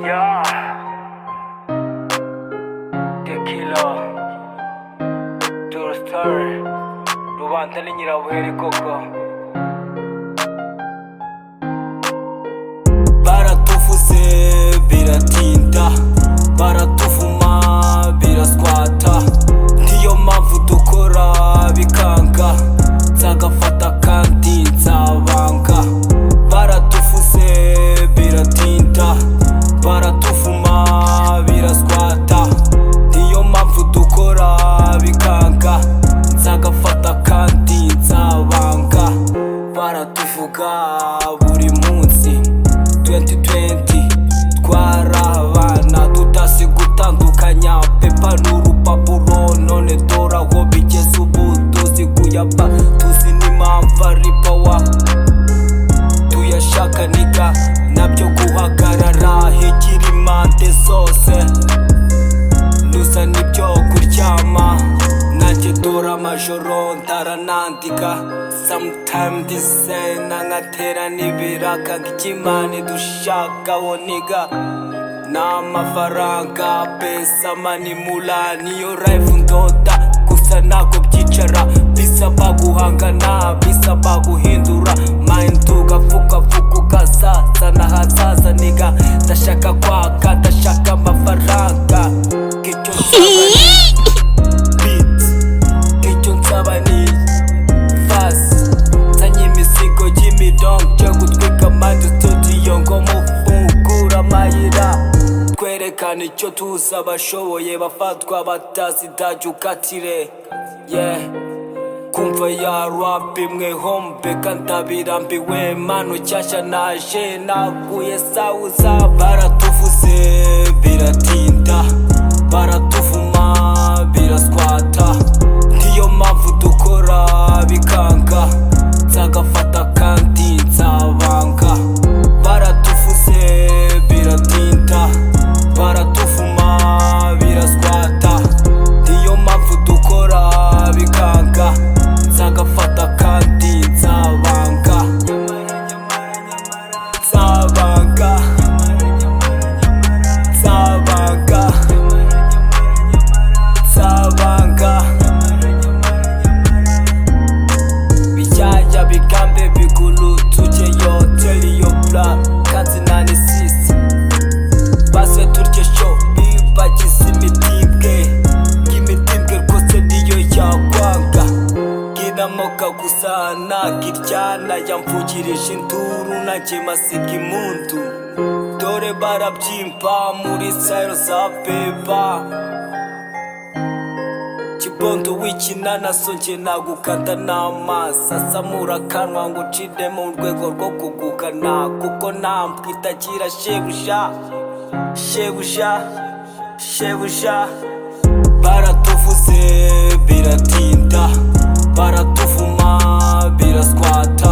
Yeah, Tequila, Tour Star, rubanda ni nyirabuheri koko. Baratuvuze biratinda, baratuvuma biraswata, niyo mpamvu dukora bikanga, nzagafata kandi nzabanga. Baratuvuze biratinda, baratuvuma biraswata, niyo mpamvu dukora bikanga, nzagafata kandi nzabanga. Baratuvuga buri munsi 2020 twarabana tutasi gutandukanya pepa n'urupapuro, none dore aho bigeze ubu tuzi kuyapa, tuzi n'impamvu ari pawa tuyashaka niga nabyo guhagarara, higira impande zose nusa nibyo kuryama, nanjye dore amajoro ndaranandika, sometime disena nkatera n'ibiraka ng'ikimani dushaka wo niga n'amafaranga, pesa mani mula niyo life ndota, gusa ntabwo byicara, bisaba guhangana, bisaba guhindura mind, ugafukafuka ugasaza n'ahazaza niga, ndashaka kwaka, ndashaka amafaranga, ngicyo nsaba ni beat, ngicyo nsaba ni fast, nzanye imizigo y'imidong cyo gutwika mandi studio ngo mufungura amayira, twerekana icyo tuzi, abashoboye bafatwa batazi dajya ukatire. Yeah, kumva ya rap imwe hombe kandabirambiwe, mano cyashya naje naguye sauza. Baratuvuze biratinda, baratuvuma biraswata, niyo mpamvu dukora bikanga, nzagafata kandi nzabanga. Baratuvuze biratinda, baratuvuma biraswata, niyo mpamvu dukora bikanga, nzagafata kandi nzabanga. Nzabanga, nzabanga, nzabanga. Bijyaya bigambe bigulu tugeyo teriyo bla kanzi nani sisi, base turye sho bibagize imitibwe, imitibwe rwose niyo yakwanga, nginamoka gusa nakiryana, yamvugirije induru nanjye masiga impundu, dore barabyimba muri sayiro za beba, kibondo wikina naso njye nagukata n'amazi, asamura akanwa ngo ucire mu rwego rwo kugukana, kuko ntambwe itagira shebuja, shebuja, shebuja. Baratuvuze biratinda, baratuvuma biraswata,